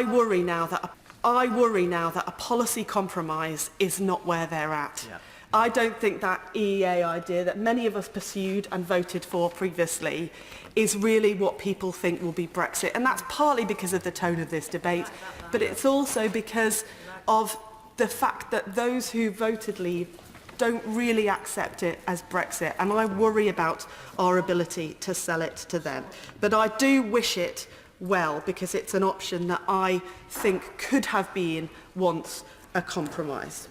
worry now that a policy compromise is not where they're at. Yeah. I don't think that EEA idea that many of us pursued and voted for previously is really what people think will be Brexit. And that's partly because of the tone of this debate, but it's also because of the fact that those who voted Leave don't really accept it as Brexit. And I worry about our ability to sell it to them. But I do wish it well, because it's an option that I think could have been once a compromise.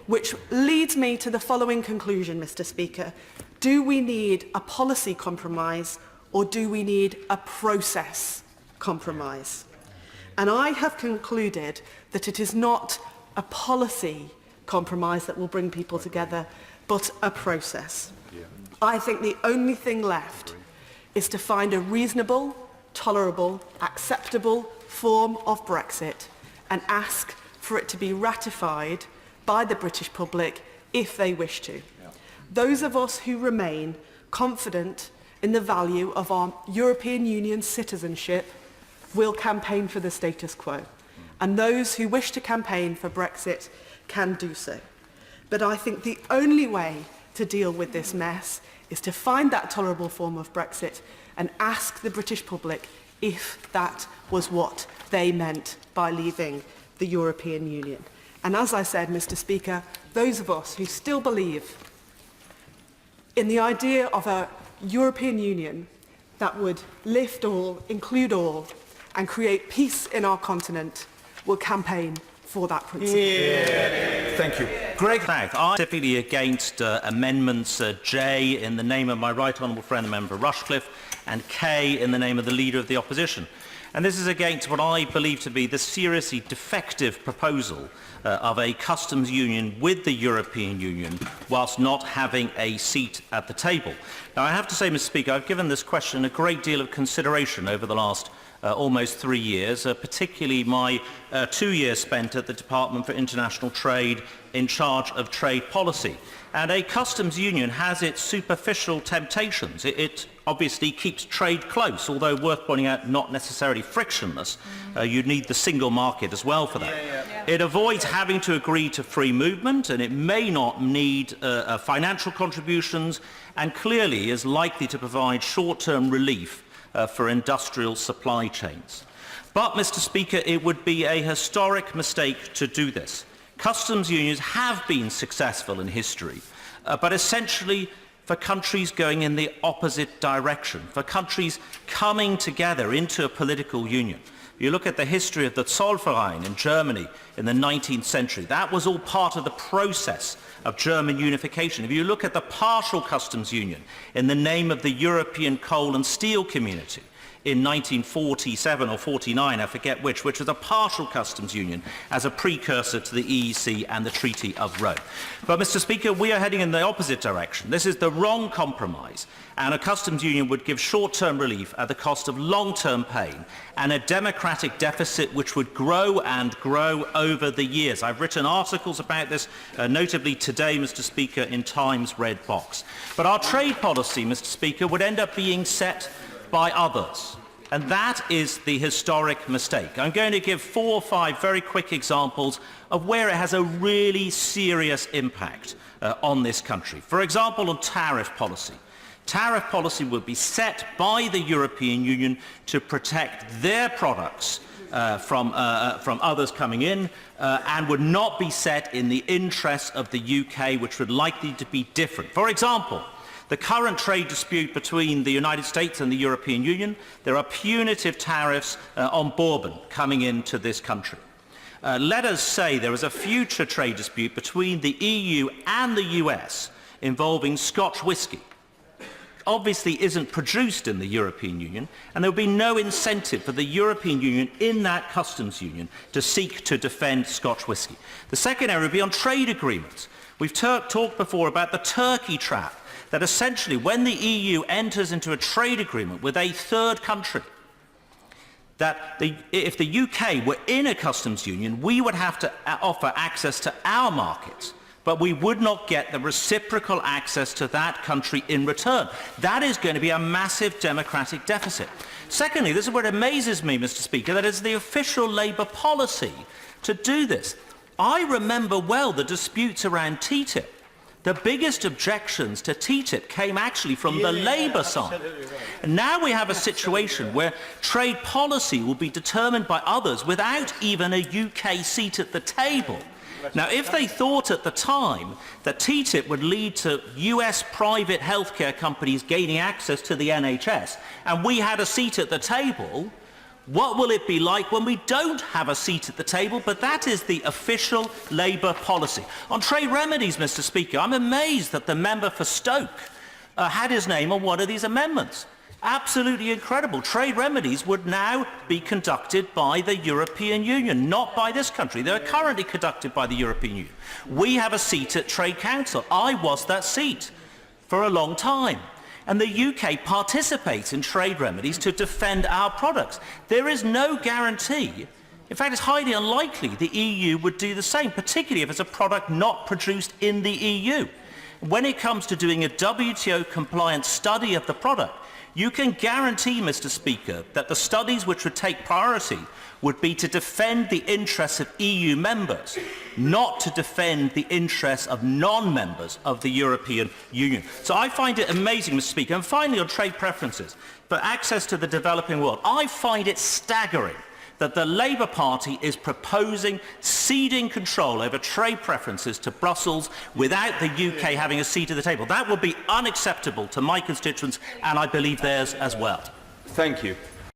Which leads me to the following conclusion, Mr. Speaker. Do we need a policy compromise, or do we need a process compromise? And I have concluded that it is not a policy compromise that will bring people together, but a process. I think the only thing left is to find a reasonable, tolerable, acceptable form of Brexit and ask for it to be ratified by the British public if they wish to. Those of us who remain confident in the value of our European Union citizenship will campaign for the status quo. And those who wish to campaign for Brexit can do so. But I think the only way to deal with this mess is to find that tolerable form of Brexit and ask the British public if that was what they meant by leaving the European Union. And as I said, Mr. Speaker, those of us who still believe in the idea of a European Union that would lift all, include all, and create peace in our continent will campaign for that principle. Yeah. Thank you. Greg. I'm specifically against amendments J in the name of my right honourable friend, the member Rushcliffe, and K in the name of the Leader of the Opposition. And this is against what I believe to be the seriously defective proposal of a customs union with the European Union whilst not having a seat at the table. Now, I have to say, Mr. Speaker, I've given this question a great deal of consideration over the last almost 3 years, particularly my 2 years spent at the Department for International Trade in charge of trade policy. And a customs union has its superficial temptations. It obviously keeps trade close, although worth pointing out not necessarily frictionless. You need the single market as well for that. It avoids having to agree to free movement, and it may not need financial contributions, and clearly is likely to provide short-term relief for industrial supply chains. But, Mr. Speaker, it would be a historic mistake to do this. Customs unions have been successful in history, but essentially for countries going in the opposite direction, for countries coming together into a political union. If you look at the history of the Zollverein in Germany in the 19th century, that was all part of the process of German unification. If you look at the partial customs union in the name of the European Coal and Steel Community in 1947 or 49, I forget which was a partial customs union as a precursor to the EEC and the Treaty of Rome. But, Mr. Speaker, we are heading in the opposite direction. This is the wrong compromise, and a customs union would give short-term relief at the cost of long-term pain and a democratic deficit which would grow and grow over the years. I've written articles about this, notably today, Mr. Speaker, in Times Red Box. But our trade policy, Mr. Speaker, would end up being set by others. And that is the historic mistake. I'm going to give 4 or 5 very quick examples of where it has a really serious impact on this country. For example, on tariff policy. Tariff policy will be set by the European Union to protect their products from others coming in and would not be set in the interests of the UK, which would likely to be different. For example, the current trade dispute between the United States and the European Union, there are punitive tariffs on bourbon coming into this country. Let us say there is a future trade dispute between the EU and the US involving Scotch whisky. Obviously isn't produced in the European Union, and there will be no incentive for the European Union in that customs union to seek to defend Scotch whisky. The second area would be on trade agreements. We've talked before about the Turkey trap, that essentially when the EU enters into a trade agreement with a third country, that if the UK were in a customs union, we would have to offer access to our markets but we would not get the reciprocal access to that country in return. That is going to be a massive democratic deficit. Secondly, this is what amazes me, Mr. Speaker, that it's the official Labour policy to do this. I remember well the disputes around TTIP. The biggest objections to TTIP came actually from the Labour side. Right. And now we have a situation where trade policy will be determined by others without even a UK seat at the table. Now, if they thought at the time that TTIP would lead to US private healthcare companies gaining access to the NHS, and we had a seat at the table, what will it be like when we don't have a seat at the table? But that is the official Labour policy. On trade remedies, Mr. Speaker, I'm amazed that the member for Stoke had his name on one of these amendments. Absolutely incredible. Trade remedies would now be conducted by the European Union, not by this country. They are currently conducted by the European Union. We have a seat at Trade Council. I was that seat for a long time. And the UK participates in trade remedies to defend our products. There is no guarantee. In fact, it's highly unlikely the EU would do the same, particularly if it's a product not produced in the EU. When it comes to doing a WTO-compliant study of the product, you can guarantee, Mr. Speaker, that the studies which would take priority would be to defend the interests of EU members, not to defend the interests of non-members of the European Union. So I find it amazing, Mr. Speaker. And finally, on trade preferences, for access to the developing world, I find it staggering that the Labour Party is proposing ceding control over trade preferences to Brussels without the UK having a seat at the table. That would be unacceptable to my constituents and I believe theirs as well. Thank you.